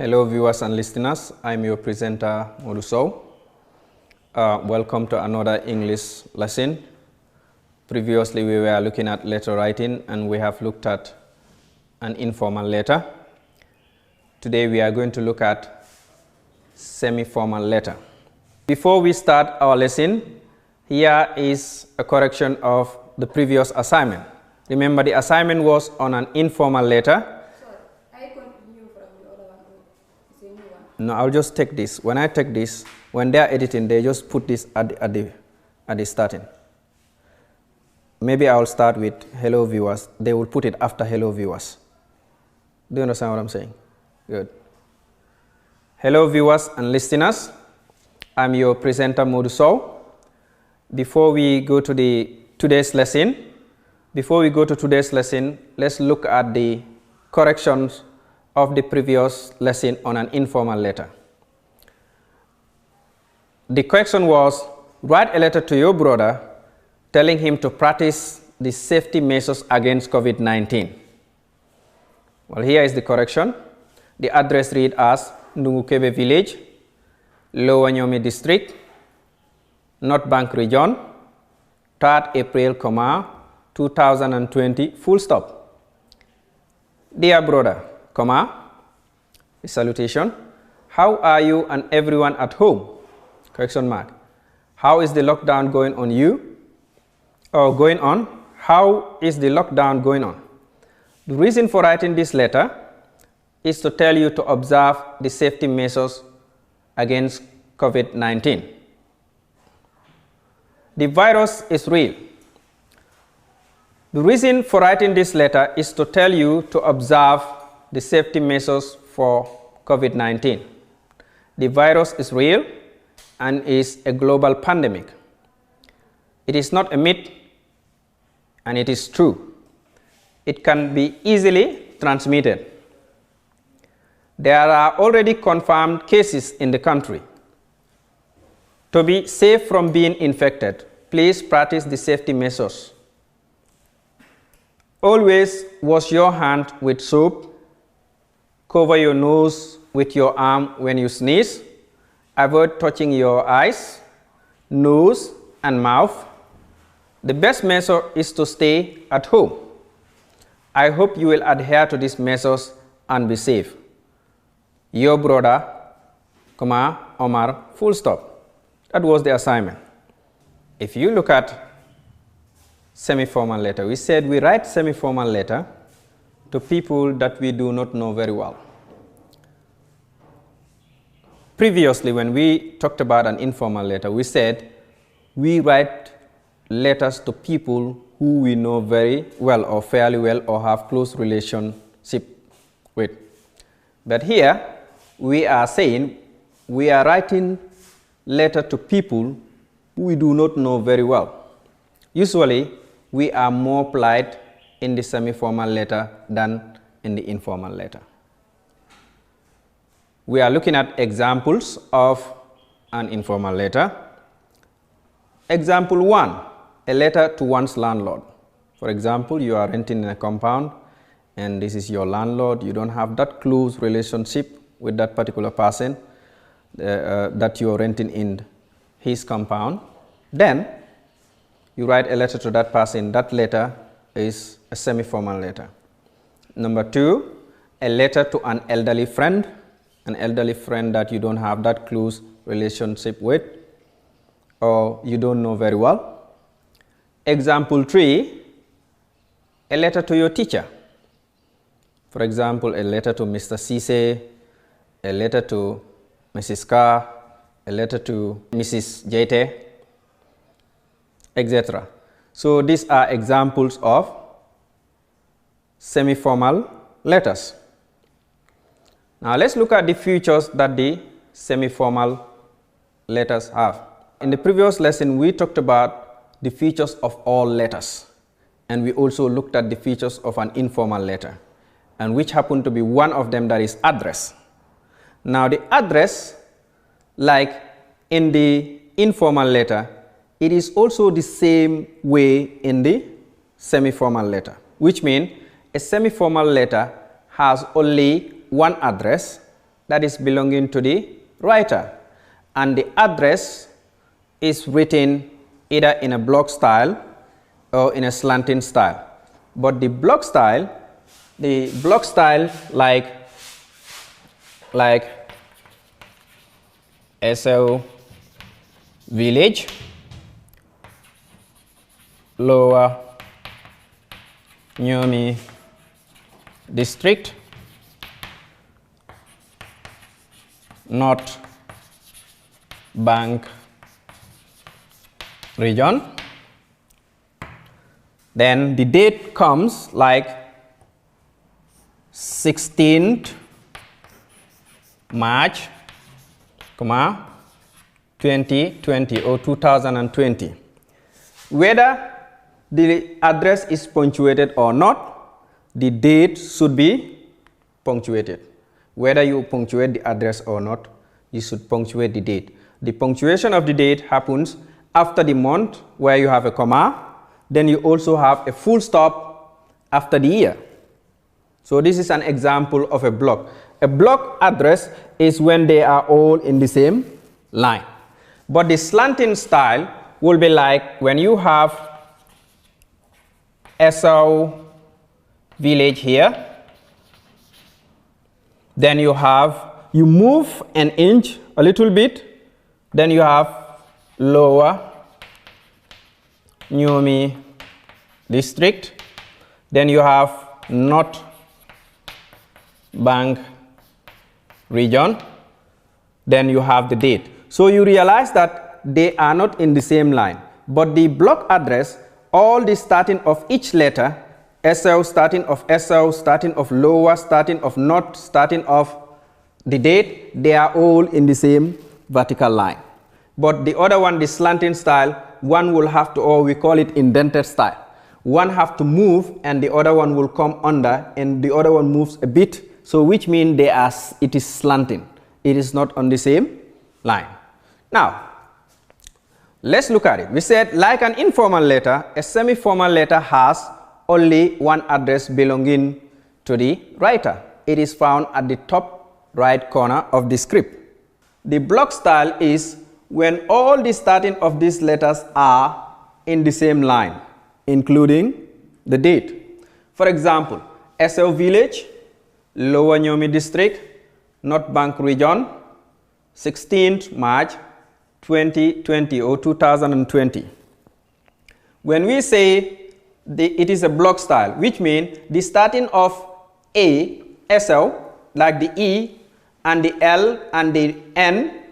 Hello viewers and listeners, I'm your presenter Moduso. Welcome to another English lesson. Previously we were looking at letter writing and we have looked at an informal letter. Today we are going to look at semi-formal letter. Before we start our lesson, here is a correction of the previous assignment. Remember, the assignment was on an informal letter. No, I'll just take this. When I take this, when they are editing, they just put this at the starting. Maybe I'll start with hello viewers. They will put it after hello viewers. Do you understand what I'm saying? Good. Hello viewers and listeners. I'm your presenter Moduso. Before we go to today's lesson, let's look at the corrections of the previous lesson on an informal letter. The correction was, write a letter to your brother telling him to practice the safety measures against COVID-19. Well, here is the correction. The address read as Ndungukebe Village, Lower Nyomi District, North Bank Region, 3rd April, 2020, full stop. Dear brother, the salutation. How are you and everyone at home? Correction mark. How is the lockdown going on you? Or going on? How is the lockdown going on? The reason for writing this letter is to tell you to observe the safety measures against COVID-19. The virus is real. The reason for writing this letter is to tell you to observe the safety measures for COVID-19. The virus is real and is a global pandemic. It is not a myth and it is true. It can be easily transmitted. There are already confirmed cases in the country. To be safe from being infected, please practice the safety measures. Always wash your hand with soap. Cover your nose with your arm when you sneeze. Avoid touching your eyes, nose, and mouth. The best measure is to stay at home. I hope you will adhere to these measures and be safe. Your brother, Omar, full stop. That was the assignment. If you look at semi-formal letter, we said we write semi-formal letter to people that we do not know very well. Previously, when we talked about an informal letter, we said we write letters to people who we know very well or fairly well or have close relationship with. But here, we are saying we are writing letter to people who we do not know very well. Usually, we are more polite in the semi-formal letter than in the informal letter. We are looking at examples of an informal letter. Example 1, a letter to one's landlord. For example, you are renting in a compound and this is your landlord. You don't have that close relationship with that particular person that you are renting in his compound. Then you write a letter to that person. That letter is a semi-formal letter. Number 2, a letter to an elderly friend that you don't have that close relationship with or you don't know very well. Example 3, a letter to your teacher. For example, a letter to Mr. Cisse, a letter to Mrs. Carr, a letter to Mrs. Jete, etc. So these are examples of semi-formal letters. Now let's look at the features that the semi-formal letters have. In the previous lesson, we talked about the features of all letters, and we also looked at the features of an informal letter, and which happened to be one of them, that is address. Now the address, like in the informal letter, it is also the same way in the semi-formal letter, which means a semi-formal letter has only one address, that is belonging to the writer, and the address is written either in a block style or in a slanting style. But the block style like SO village, Lower Nyomi district, North Bank region. Then the date comes like 16th March, 2020 or 2020. Whether the address is punctuated or not, the date should be punctuated. Whether you punctuate the address or not, you should punctuate the date. The punctuation of the date happens after the month where you have a comma, then you also have a full stop after the year. So this is an example of a block. A block address is when they are all in the same line. But the slanting style will be like when you have SO village here, then you move an inch a little bit, then you have Lower Nyomi district, then you have North Bank region, then you have the date. So you realize that they are not in the same line, but the block address, all the starting of each letter, SL, starting of SL, starting of Lower, starting of North, starting of the date, they are all in the same vertical line. But the other one, the slanting style, one will have to, or we call it indented style. One have to move and the other one will come under, and the other one moves a bit, so which means it is slanting. It is not on the same line. Now, let's look at it. We said like an informal letter, a semi-formal letter has only one address belonging to the writer. It is found at the top right corner of the script. The block style is when all the starting of these letters are in the same line, including the date. For example, SL village, Lower Nyomi district, North Bank region, 16th March 2020 or 2020. When we say it is a block style, which means the starting of A, SL, like the E and the L and the N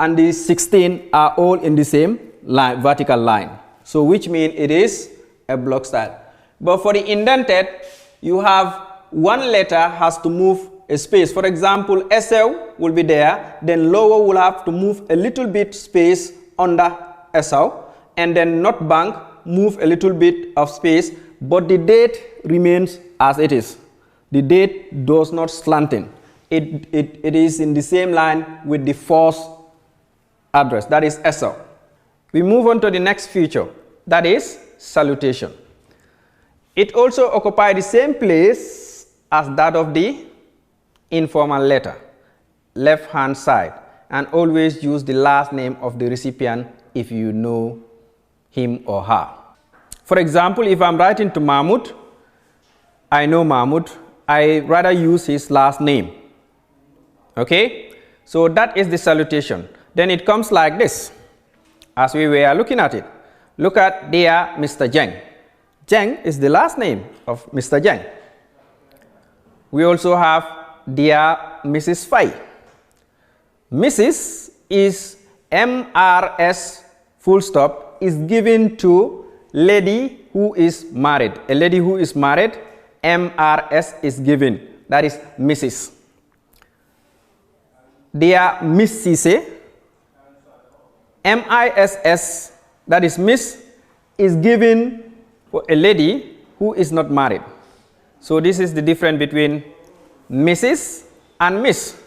and the 16 are all in the same line, vertical line. So which means it is a block style. But for the indented, you have one letter has to move a space. For example, SL will be there, then Lower will have to move a little bit space under SL, and then North Bank move a little bit of space, but the date remains as it is. The date does not slanting. It is in the same line with the first address, that is SL. We move on to the next feature, that is salutation. It also occupies the same place as that of the informal letter, left hand side, and always use the last name of the recipient if you know him or her. For example, if I'm writing to Mahmoud, I know Mahmoud, I rather use his last name. Okay, so that is the salutation. Then it comes like this, as we were looking at it. Look at dear Mr. Jeng. Jeng is the last name of Mr. Jeng. We also have dear Mrs. Fai. Mrs. is MRS full stop is given to lady who is married. A lady who is married, MRS is given. That is Mrs. Dear Miss Cisse, MISS, that is Miss, is given for a lady who is not married. So this is the difference between Mrs. and Miss.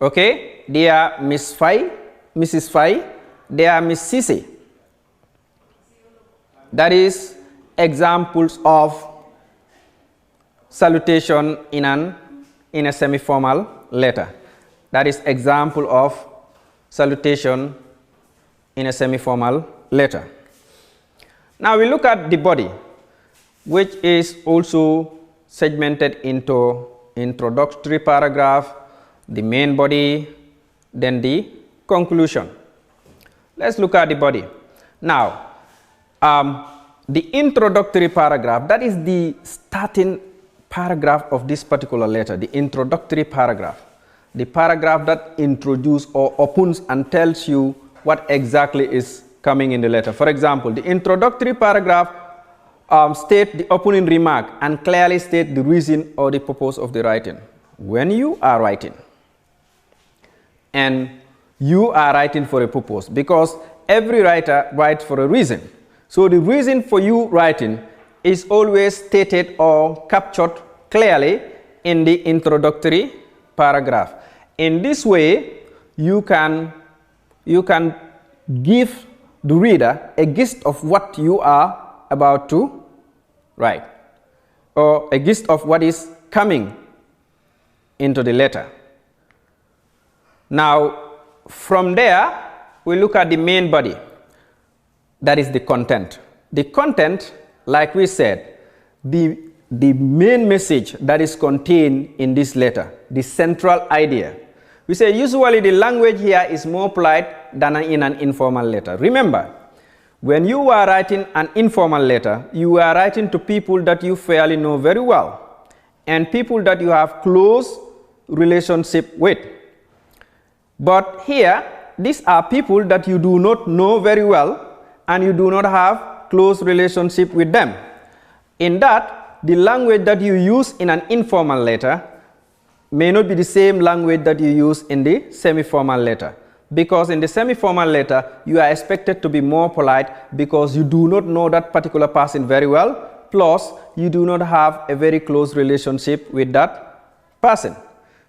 Okay, dear Miss Fai, Mrs. Fai, dear Miss Cisse. That is examples of salutation in an in a semi-formal letter. That is example of salutation in a semi-formal letter. Now we look at the body, which is also segmented into introductory paragraph, the main body, then the conclusion. Let's look at the body. Now, the introductory paragraph, that is the starting paragraph of this particular letter, the introductory paragraph. The paragraph that introduces or opens and tells you what exactly is coming in the letter. For example, the introductory paragraph states the opening remark and clearly states the reason or the purpose of the writing. When you are writing, and you are writing for a purpose, because every writer writes for a reason. So the reason for you writing is always stated or captured clearly in the introductory paragraph. In this way, you can give the reader a gist of what you are about to write, or a gist of what is coming into the letter. Now, from there, we look at the main body. That is the content. The content, like we said, the main message that is contained in this letter, the central idea. We say usually the language here is more polite than in an informal letter. Remember, when you are writing an informal letter, you are writing to people that you fairly know very well and people that you have close relationship with. But here, these are people that you do not know very well and you do not have close relationship with them. In that, the language that you use in an informal letter may not be the same language that you use in the semi-formal letter. Because in the semi-formal letter, you are expected to be more polite because you do not know that particular person very well, plus you do not have a very close relationship with that person.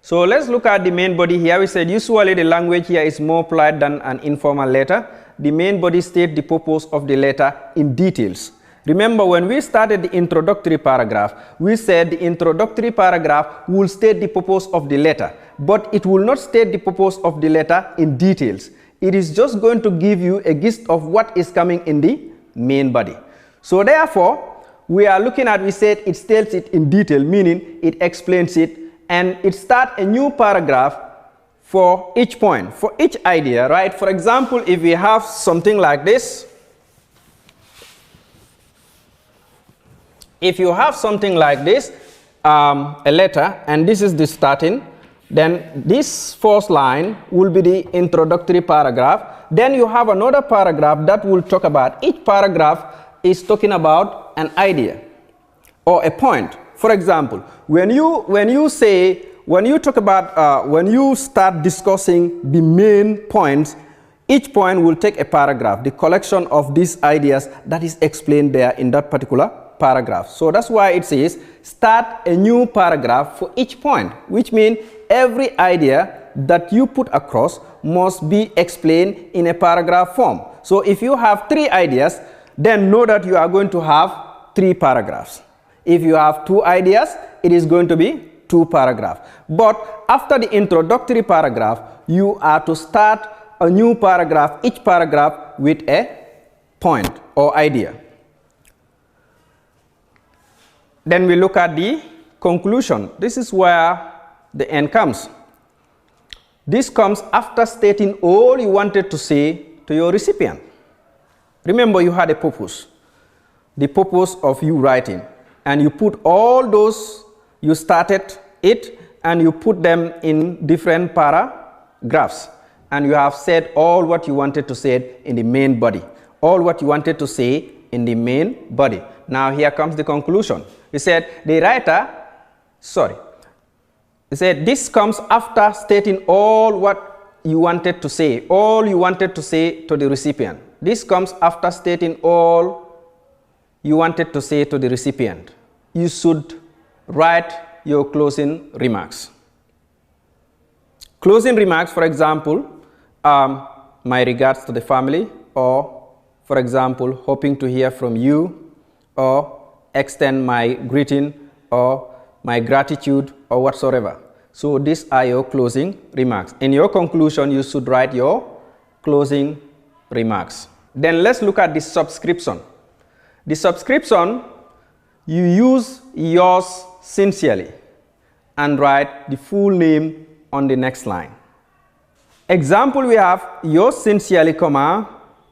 So let's look at the main body here. We said usually the language here is more polite than an informal letter. The main body states the purpose of the letter in details. Remember, when we started the introductory paragraph, we said the introductory paragraph will state the purpose of the letter, but it will not state the purpose of the letter in details. It is just going to give you a gist of what is coming in the main body. So therefore, we are looking at, we said it states it in detail, meaning it explains it, and it starts a new paragraph for each point, for each idea, right? For example, if we have something like this, if you have something like this, a letter, and this is the starting, then this first line will be the introductory paragraph. Then you have another paragraph that will talk about, each paragraph is talking about an idea or a point. For example, when you start discussing the main points, each point will take a paragraph, the collection of these ideas that is explained there in that particular paragraph. So that's why it says start a new paragraph for each point, which means every idea that you put across must be explained in a paragraph form. So if you have 3 ideas, then know that you are going to have 3 paragraphs. If you have 2 ideas, it is going to be 2 paragraphs. But after the introductory paragraph, you are to start a new paragraph, each paragraph with a point or idea. Then we look at the conclusion. This is where the end comes. This comes after stating all you wanted to say to your recipient. Remember, you had a purpose, the purpose of you writing, and you put all those, you started it, and you put them in different paragraphs, and you have said all what you wanted to say in the main body, all what you wanted to say in the main body. Now here comes the conclusion. He said, this comes after stating all what you wanted to say, all you wanted to say to the recipient. This comes after stating all you wanted to say to the recipient. You should write your closing remarks. Closing remarks, for example, my regards to the family, or, for example, hoping to hear from you, or extend my greeting or my gratitude or whatsoever. So these are your closing remarks. In your conclusion, you should write your closing remarks. Then let's look at the subscription. The subscription, you use yours sincerely and write the full name on the next line. Example, we have yours sincerely, comma,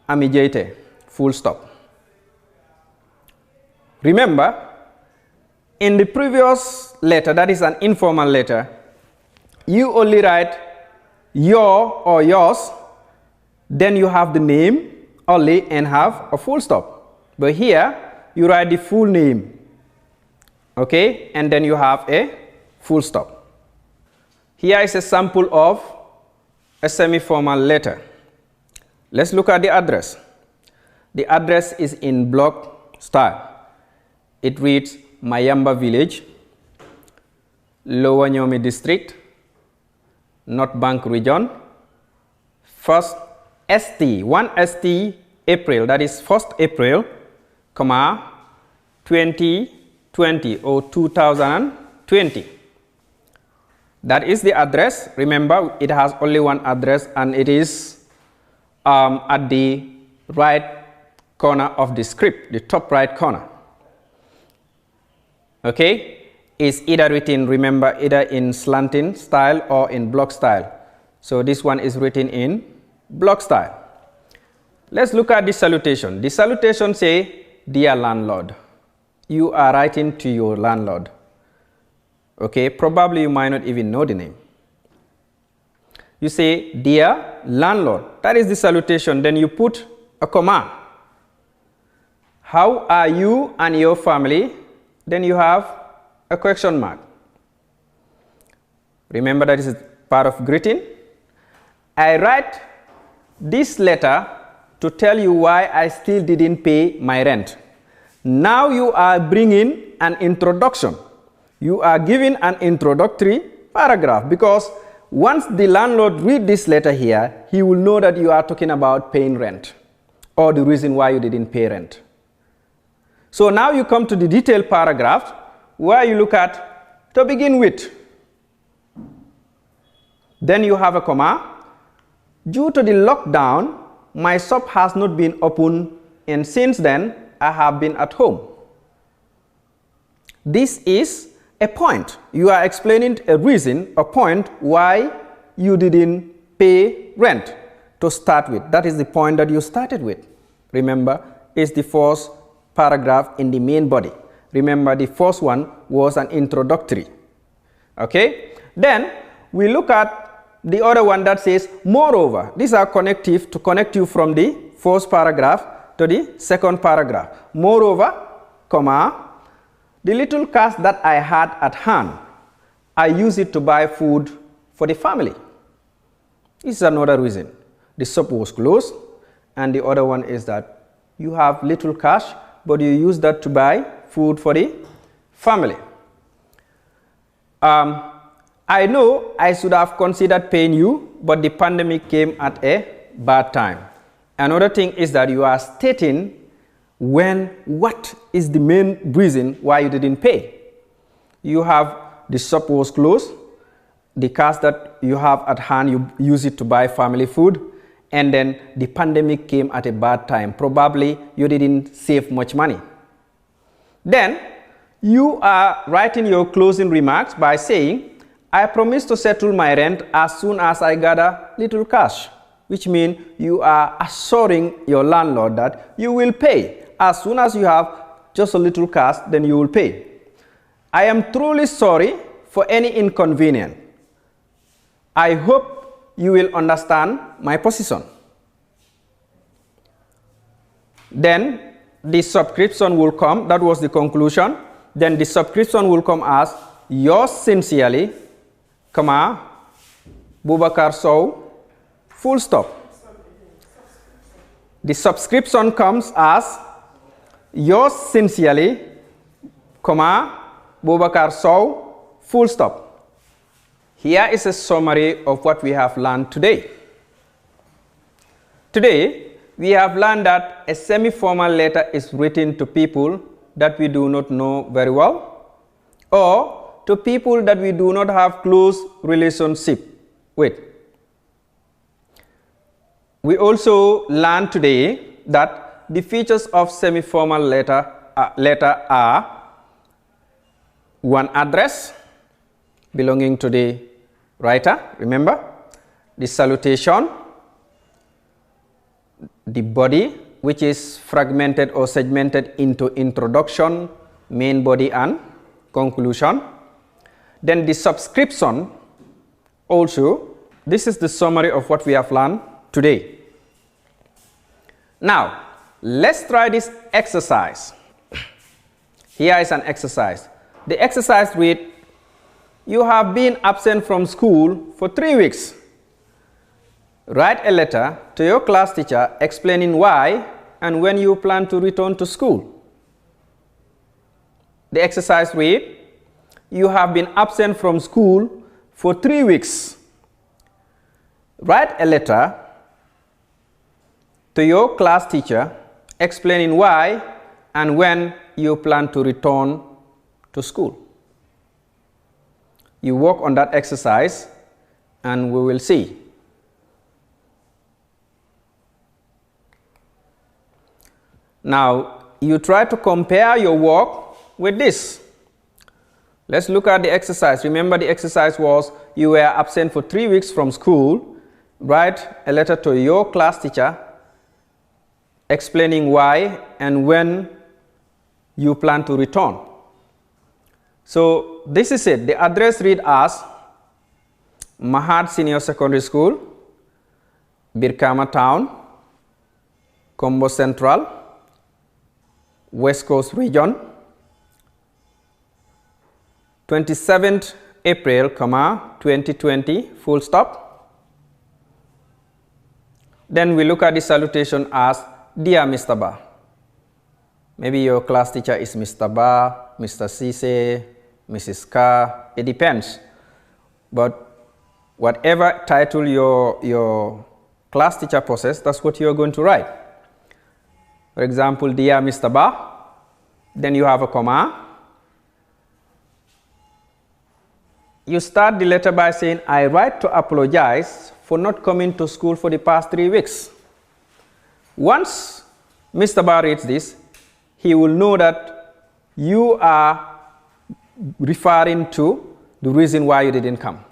Amijete, full stop. Remember, in the previous letter, that is an informal letter, you only write your or yours, then you have the name only and have a full stop. But here, you write the full name, okay, and then you have a full stop. Here is a sample of a semi-formal letter. Let's look at the address. The address is in block style. It reads Mayamba Village, Lower Nyomi District, North Bank Region, first ST, 1 ST April, that is 1st April, comma, 2020 or 2020. That is the address. Remember, it has only one address and it is at the right corner of the script, the top right corner. Okay? Is either written, remember, either in slanting style or in block style. So this one is written in block style. Let's look at the salutation. The salutation say, "Dear landlord." You are writing to your landlord. Okay, probably you might not even know the name. You say, "Dear landlord." That is the salutation. Then you put a comma. How are you and your family? Then you have a question mark. Remember, that is part of greeting. I write this letter to tell you why I still didn't pay my rent. Now you are bringing an introduction. You are giving an introductory paragraph, because once the landlord reads this letter here, he will know that you are talking about paying rent or the reason why you didn't pay rent. So now you come to the detailed paragraph where you look at to begin with. Then you have a comma. Due to the lockdown, my shop has not been open, and since then I have been at home. This is a point. You are explaining a reason, a point why you didn't pay rent to start with. That is the point that you started with. Remember, it's the first paragraph in the main body. Remember, the first one was an introductory. Okay? Then we look at the other one that says, moreover. These are connective to connect you from the first paragraph to the second paragraph. Moreover, comma, the little cash that I had at hand, I use it to buy food for the family. This is another reason. The shop was closed, and the other one is that you have little cash, but you use that to buy food for the family. I know I should have considered paying you, but the pandemic came at a bad time. Another thing is that you are stating what is the main reason why you didn't pay. You have the shop was closed, the cash that you have at hand, you use it to buy family food, and then the pandemic came at a bad time. Probably you didn't save much money. Then you are writing your closing remarks by saying, I promise to settle my rent as soon as I gather little cash, which means you are assuring your landlord that you will pay. As soon as you have just a little cash, then you will pay. I am truly sorry for any inconvenience. I hope you will understand my position. Then the subscription will come. That was the conclusion. Then the subscription will come as yours sincerely, comma, Bubakar Sow, full stop. The subscription comes as yours sincerely, comma, Bubakar Sow, full stop. Here is a summary of what we have learned today. Today, we have learned that a semi-formal letter is written to people that we do not know very well, or to people that we do not have close relationship with. We also learned today that the features of semi-formal letter are one, address belonging to the writer, remember, the salutation, the body, which is fragmented or segmented into introduction, main body, and conclusion. Then the subscription also. This is the summary of what we have learned today. Now, let's try this exercise. Here is an exercise. The exercise reads, you have been absent from school for 3 weeks. Write a letter to your class teacher explaining why and when you plan to return to school. The exercise reads, you have been absent from school for 3 weeks. Write a letter to your class teacher explaining why and when you plan to return to school. You work on that exercise and we will see. Now, you try to compare your work with this. Let's look at the exercise. Remember, the exercise was you were absent for 3 weeks from school. Write a letter to your class teacher explaining why and when you plan to return. So this is it. The address read as Mahad Senior Secondary School, Birkama Town, Combo Central, West Coast Region, 27th April, 2020, full stop. Then we look at the salutation as Dear Mr. Ba. Maybe your class teacher is Mr. Ba, Mr. Cisse, Mrs. Ka, it depends. But whatever title your class teacher possesses, that's what you're going to write. For example, Dear Mr. Ba, then you have a comma. You start the letter by saying, I write to apologize for not coming to school for the past 3 weeks. Once Mr. Ba reads this, he will know that you are referring to the reason why you didn't come.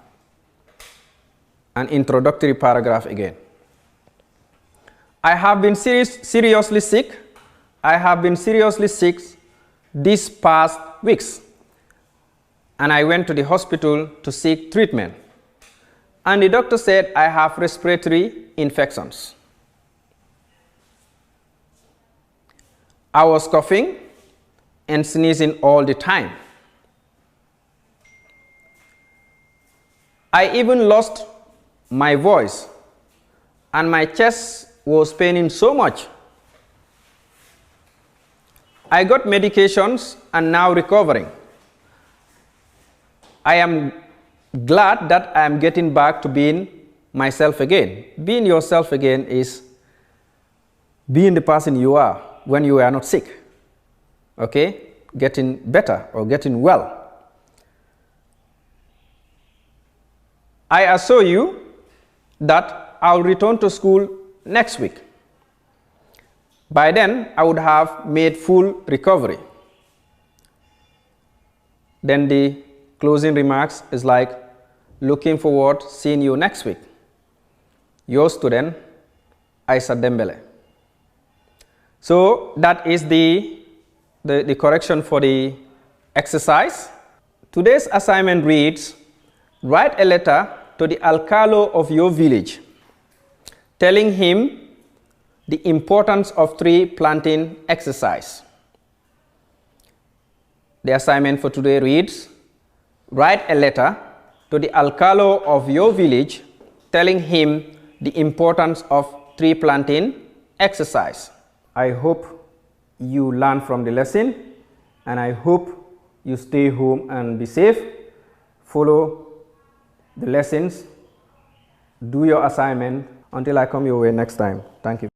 An introductory paragraph again. I have been seriously sick. I have been seriously sick these past weeks. And I went to the hospital to seek treatment. And the doctor said I have respiratory infections. I was coughing and sneezing all the time. I even lost my voice and my chest was paining so much. I got medications and now recovering. I am glad that I am getting back to being myself again. Being yourself again is being the person you are when you are not sick. Okay? Getting better or getting well. I assure you that I'll return to school next week. By then, I would have made full recovery. Then the closing remarks is like, looking forward to seeing you next week. Your student, Aisa Dembele. So that is the correction for the exercise. Today's assignment reads, write a letter to the alcalde of your village, telling him the importance of tree planting exercise. The assignment for today reads, write a letter to the alcalde of your village, telling him the importance of tree planting exercise. I hope you learn from the lesson, and I hope you stay home and be safe. Follow the lessons, do your assignment until I come your way next time. Thank you.